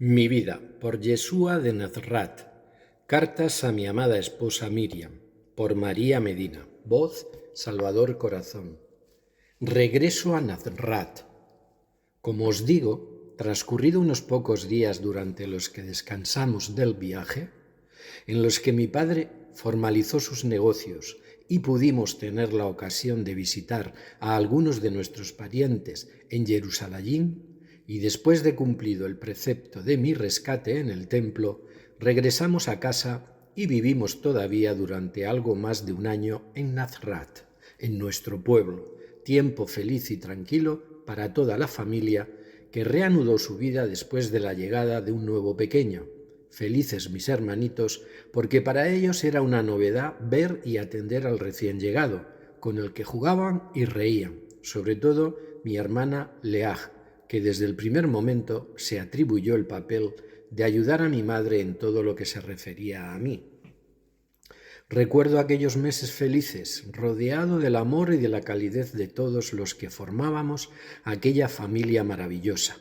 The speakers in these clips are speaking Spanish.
Mi vida, por Yeshua de Nazrat. Cartas a mi amada esposa Miriam, por María Medina. Voz, Salvador Corazón. Regreso a Nazrat. Como os digo, transcurrido unos pocos días durante los que descansamos del viaje, en los que mi padre formalizó sus negocios y pudimos tener la ocasión de visitar a algunos de nuestros parientes en Jerusalén, y después de cumplido el precepto de mi rescate en el templo, regresamos a casa y vivimos todavía durante algo más de un año en Nazrat, en nuestro pueblo, tiempo feliz y tranquilo para toda la familia que reanudó su vida después de la llegada de un nuevo pequeño. Felices mis hermanitos, porque para ellos era una novedad ver y atender al recién llegado, con el que jugaban y reían, sobre todo mi hermana Leah, que desde el primer momento se atribuyó el papel de ayudar a mi madre en todo lo que se refería a mí. Recuerdo aquellos meses felices, rodeado del amor y de la calidez de todos los que formábamos aquella familia maravillosa.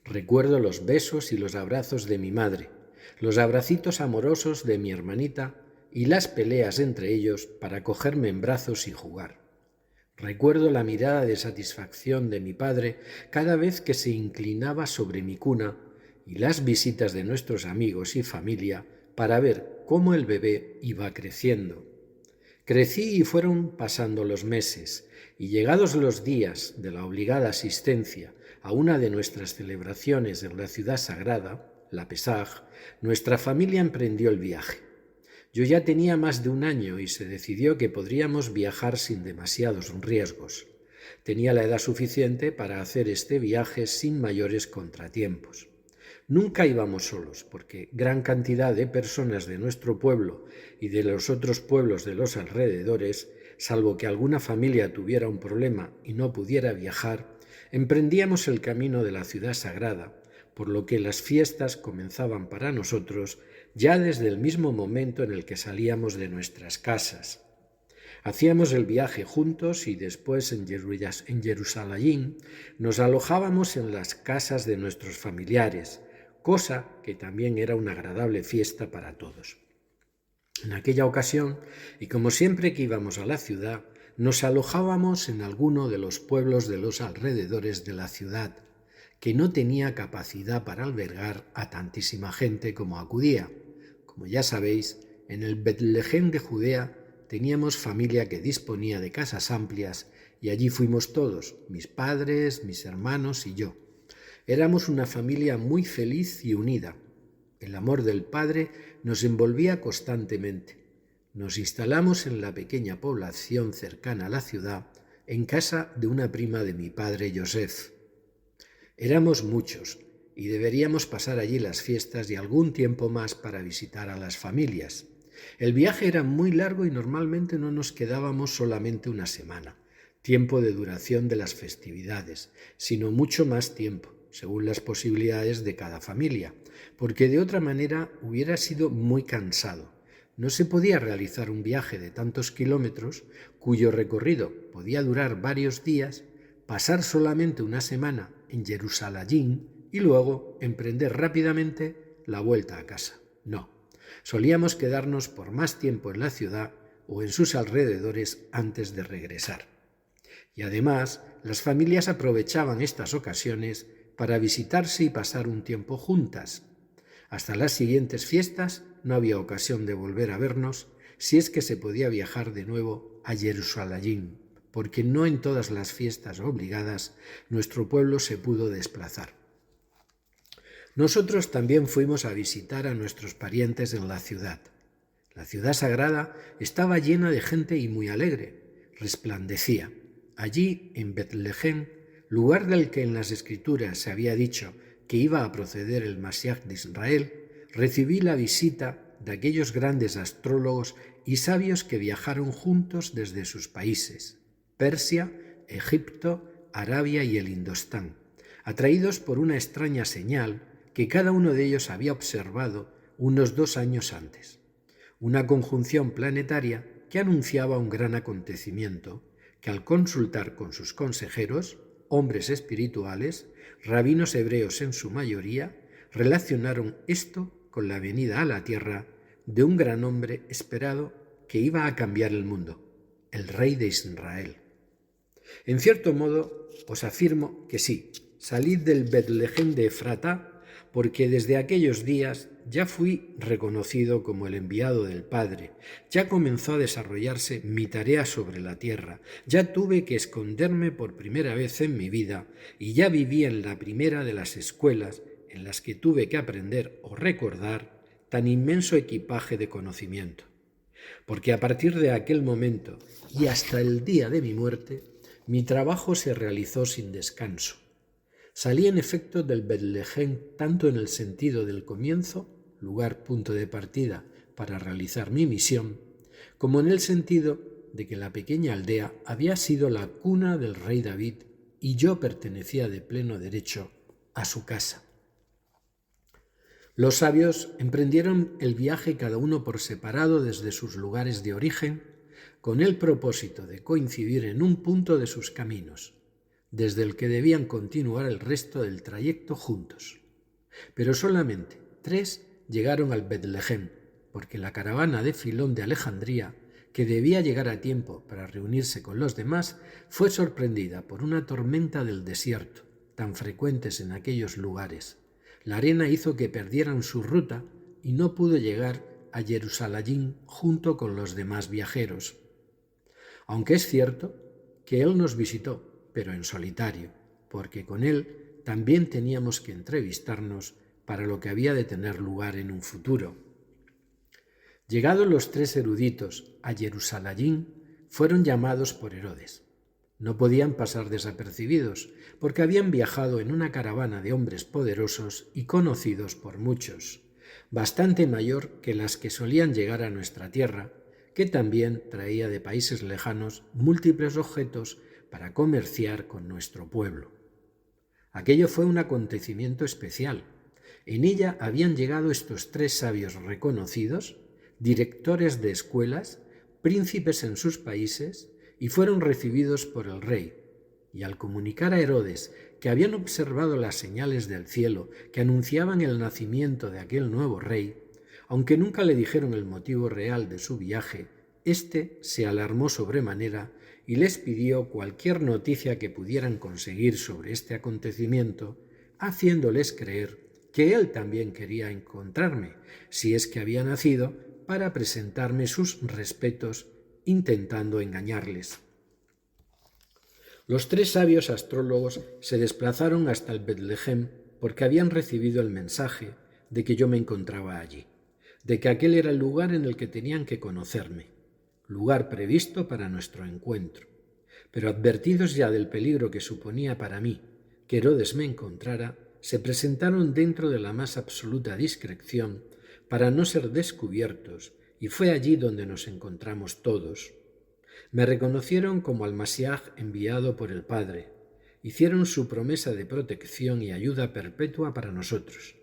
Recuerdo los besos y los abrazos de mi madre, los abracitos amorosos de mi hermanita y las peleas entre ellos para cogerme en brazos y jugar. Recuerdo la mirada de satisfacción de mi padre cada vez que se inclinaba sobre mi cuna y las visitas de nuestros amigos y familia para ver cómo el bebé iba creciendo. Crecí y fueron pasando los meses, y llegados los días de la obligada asistencia a una de nuestras celebraciones en la ciudad sagrada, la Pesaj, nuestra familia emprendió el viaje. Yo ya tenía más de un año y se decidió que podríamos viajar sin demasiados riesgos. Tenía la edad suficiente para hacer este viaje sin mayores contratiempos. Nunca íbamos solos, porque gran cantidad de personas de nuestro pueblo y de los otros pueblos de los alrededores, salvo que alguna familia tuviera un problema y no pudiera viajar, emprendíamos el camino de la ciudad sagrada, por lo que las fiestas comenzaban para nosotros ya desde el mismo momento en el que salíamos de nuestras casas. Hacíamos el viaje juntos y después en Jerusalén nos alojábamos en las casas de nuestros familiares, cosa que también era una agradable fiesta para todos. En aquella ocasión, y como siempre que íbamos a la ciudad, nos alojábamos en alguno de los pueblos de los alrededores de la ciudad, que no tenía capacidad para albergar a tantísima gente como acudía. Como ya sabéis, en el Betlehem de Judea teníamos familia que disponía de casas amplias y allí fuimos todos, mis padres, mis hermanos y yo. Éramos una familia muy feliz y unida. El amor del Padre nos envolvía constantemente. Nos instalamos en la pequeña población cercana a la ciudad, en casa de una prima de mi padre Joseph. Éramos muchos y deberíamos pasar allí las fiestas y algún tiempo más para visitar a las familias. El viaje era muy largo y normalmente no nos quedábamos solamente una semana, tiempo de duración de las festividades, sino mucho más tiempo, según las posibilidades de cada familia, porque de otra manera hubiera sido muy cansado. No se podía realizar un viaje de tantos kilómetros, cuyo recorrido podía durar varios días, pasar solamente una semana en Jerusalén y luego emprender rápidamente la vuelta a casa. No, solíamos quedarnos por más tiempo en la ciudad o en sus alrededores antes de regresar. Y además, las familias aprovechaban estas ocasiones para visitarse y pasar un tiempo juntas. Hasta las siguientes fiestas no había ocasión de volver a vernos, si es que se podía viajar de nuevo a Jerusalén, porque no en todas las fiestas obligadas nuestro pueblo se pudo desplazar. Nosotros también fuimos a visitar a nuestros parientes en la ciudad. La ciudad sagrada estaba llena de gente y muy alegre, resplandecía. Allí, en Betlehem, lugar del que en las Escrituras se había dicho que iba a proceder el Mashiach de Israel, recibí la visita de aquellos grandes astrólogos y sabios que viajaron juntos desde sus países, Persia, Egipto, Arabia y el Indostán, atraídos por una extraña señal que cada uno de ellos había observado unos 2 años antes, una conjunción planetaria que anunciaba un gran acontecimiento que al consultar con sus consejeros, hombres espirituales, rabinos hebreos en su mayoría, relacionaron esto con la venida a la tierra de un gran hombre esperado que iba a cambiar el mundo, el rey de Israel. En cierto modo, os afirmo que sí, salid del Betlehem de Efratá, porque desde aquellos días ya fui reconocido como el enviado del Padre, ya comenzó a desarrollarse mi tarea sobre la tierra, ya tuve que esconderme por primera vez en mi vida y ya viví en la primera de las escuelas en las que tuve que aprender o recordar tan inmenso equipaje de conocimiento. Porque a partir de aquel momento y hasta el día de mi muerte, mi trabajo se realizó sin descanso. Salí en efecto del Betlehem tanto en el sentido del comienzo, lugar punto de partida para realizar mi misión, como en el sentido de que la pequeña aldea había sido la cuna del rey David y yo pertenecía de pleno derecho a su casa. Los sabios emprendieron el viaje cada uno por separado desde sus lugares de origen, con el propósito de coincidir en un punto de sus caminos, desde el que debían continuar el resto del trayecto juntos. Pero solamente 3 llegaron al Betlehem, porque la caravana de Filón de Alejandría, que debía llegar a tiempo para reunirse con los demás, fue sorprendida por una tormenta del desierto, tan frecuentes en aquellos lugares. La arena hizo que perdieran su ruta y no pudo llegar a Jerusalén junto con los demás viajeros. Aunque es cierto que él nos visitó, pero en solitario, porque con él también teníamos que entrevistarnos para lo que había de tener lugar en un futuro. Llegados los 3 eruditos a Jerusalén, fueron llamados por Herodes. No podían pasar desapercibidos, porque habían viajado en una caravana de hombres poderosos y conocidos por muchos, bastante mayor que las que solían llegar a nuestra tierra, que también traía de países lejanos múltiples objetos para comerciar con nuestro pueblo. Aquello fue un acontecimiento especial. En ella habían llegado estos 3 sabios reconocidos, directores de escuelas, príncipes en sus países, y fueron recibidos por el rey. Y al comunicar a Herodes que habían observado las señales del cielo que anunciaban el nacimiento de aquel nuevo rey, aunque nunca le dijeron el motivo real de su viaje, éste se alarmó sobremanera y les pidió cualquier noticia que pudieran conseguir sobre este acontecimiento, haciéndoles creer que él también quería encontrarme, si es que había nacido, para presentarme sus respetos, intentando engañarles. Los 3 sabios astrólogos se desplazaron hasta el Betlehem porque habían recibido el mensaje de que yo me encontraba allí, de que aquel era el lugar en el que tenían que conocerme, lugar previsto para nuestro encuentro. Pero advertidos ya del peligro que suponía para mí que Herodes me encontrara, se presentaron dentro de la más absoluta discreción para no ser descubiertos, y fue allí donde nos encontramos todos. Me reconocieron como al Mashiach enviado por el Padre. Hicieron su promesa de protección y ayuda perpetua para nosotros.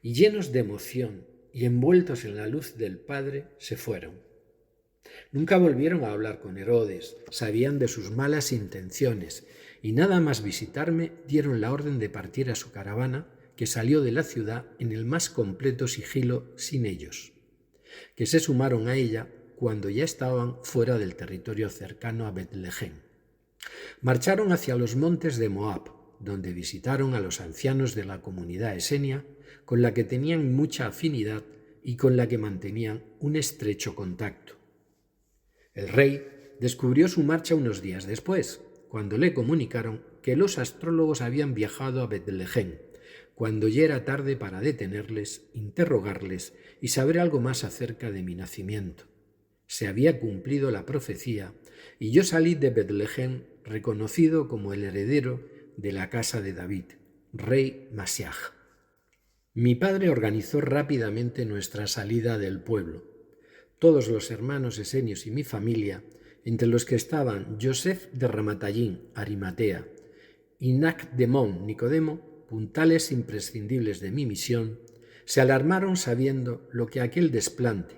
Y llenos de emoción y envueltos en la luz del Padre, se fueron. Nunca volvieron a hablar con Herodes, sabían de sus malas intenciones, y nada más visitarme dieron la orden de partir a su caravana, que salió de la ciudad en el más completo sigilo sin ellos, que se sumaron a ella cuando ya estaban fuera del territorio cercano a Betlehem. Marcharon hacia los montes de Moab, donde visitaron a los ancianos de la comunidad esenia, con la que tenían mucha afinidad y con la que mantenían un estrecho contacto. El rey descubrió su marcha unos días después, cuando le comunicaron que los astrólogos habían viajado a Betlehem, cuando ya era tarde para detenerles, interrogarles y saber algo más acerca de mi nacimiento. Se había cumplido la profecía y yo salí de Betlehem reconocido como el heredero de la casa de David, rey Mashiach. Mi padre organizó rápidamente nuestra salida del pueblo. Todos los hermanos esenios y mi familia, entre los que estaban Yosef de Ramatayín, Arimatea, y Nacdemón, Nicodemo, puntales imprescindibles de mi misión, se alarmaron sabiendo lo que aquel desplante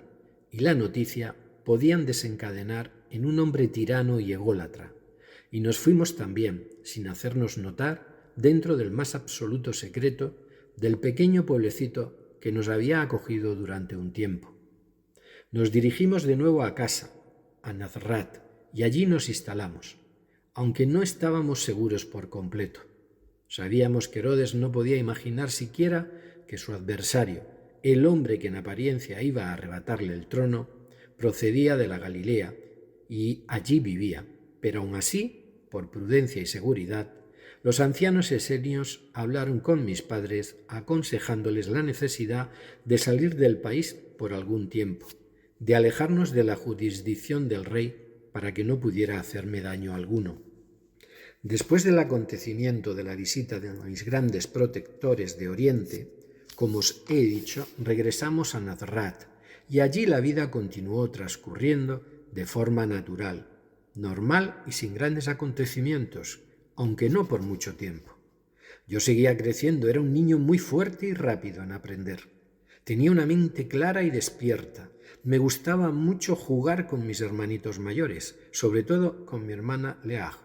y la noticia podían desencadenar en un hombre tirano y ególatra, y nos fuimos también, sin hacernos notar, dentro del más absoluto secreto, del pequeño pueblecito que nos había acogido durante un tiempo. Nos dirigimos de nuevo a casa, a Nazrat, y allí nos instalamos, aunque no estábamos seguros por completo. Sabíamos que Herodes no podía imaginar siquiera que su adversario, el hombre que en apariencia iba a arrebatarle el trono, procedía de la Galilea y allí vivía, pero aún así, por prudencia y seguridad, los ancianos esenios hablaron con mis padres aconsejándoles la necesidad de salir del país por algún tiempo, de alejarnos de la jurisdicción del rey para que no pudiera hacerme daño alguno. Después del acontecimiento de la visita de mis grandes protectores de Oriente, como os he dicho, regresamos a Nazrat y allí la vida continuó transcurriendo de forma natural, normal y sin grandes acontecimientos, aunque no por mucho tiempo. Yo seguía creciendo, era un niño muy fuerte y rápido en aprender. Tenía una mente clara y despierta. Me gustaba mucho jugar con mis hermanitos mayores, sobre todo con mi hermana Leah,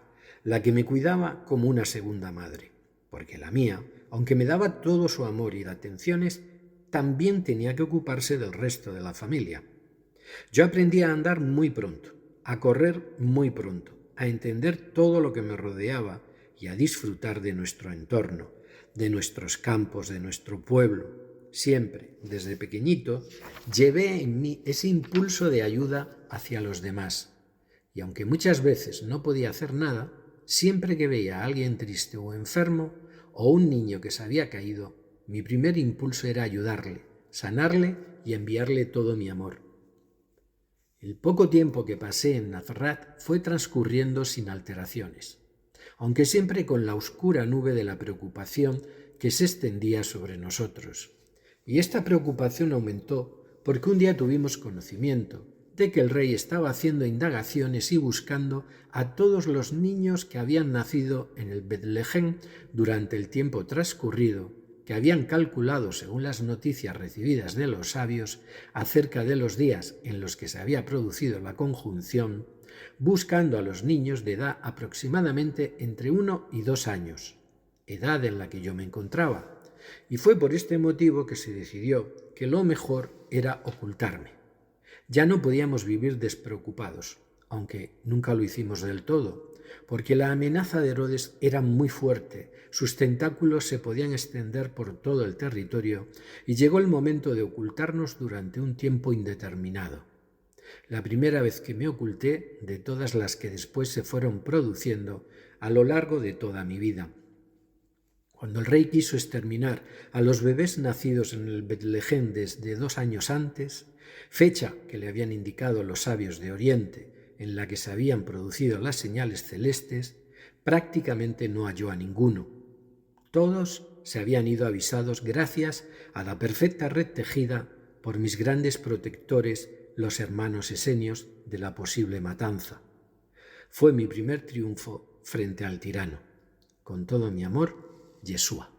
la que me cuidaba como una segunda madre, porque la mía, aunque me daba todo su amor y atenciones, también tenía que ocuparse del resto de la familia. Yo aprendí a andar muy pronto, a correr muy pronto, a entender todo lo que me rodeaba y a disfrutar de nuestro entorno, de nuestros campos, de nuestro pueblo. Siempre, desde pequeñito, llevé en mí ese impulso de ayuda hacia los demás. Y aunque muchas veces no podía hacer nada, siempre que veía a alguien triste o enfermo, o un niño que se había caído, mi primer impulso era ayudarle, sanarle y enviarle todo mi amor. El poco tiempo que pasé en Nazrat fue transcurriendo sin alteraciones, aunque siempre con la oscura nube de la preocupación que se extendía sobre nosotros. Y esta preocupación aumentó porque un día tuvimos conocimiento de que el rey estaba haciendo indagaciones y buscando a todos los niños que habían nacido en el Betlehem durante el tiempo transcurrido, que habían calculado, según las noticias recibidas de los sabios, acerca de los días en los que se había producido la conjunción, buscando a los niños de edad aproximadamente entre 1 y 2 años, edad en la que yo me encontraba, y fue por este motivo que se decidió que lo mejor era ocultarme. Ya no podíamos vivir despreocupados, aunque nunca lo hicimos del todo, porque la amenaza de Herodes era muy fuerte, sus tentáculos se podían extender por todo el territorio y llegó el momento de ocultarnos durante un tiempo indeterminado. La primera vez que me oculté de todas las que después se fueron produciendo a lo largo de toda mi vida. Cuando el rey quiso exterminar a los bebés nacidos en el Betlehem desde 2 años antes, fecha que le habían indicado los sabios de Oriente en la que se habían producido las señales celestes, prácticamente no halló a ninguno. Todos se habían ido avisados gracias a la perfecta red tejida por mis grandes protectores, los hermanos esenios, de la posible matanza. Fue mi primer triunfo frente al tirano. Con todo mi amor, Yeshua.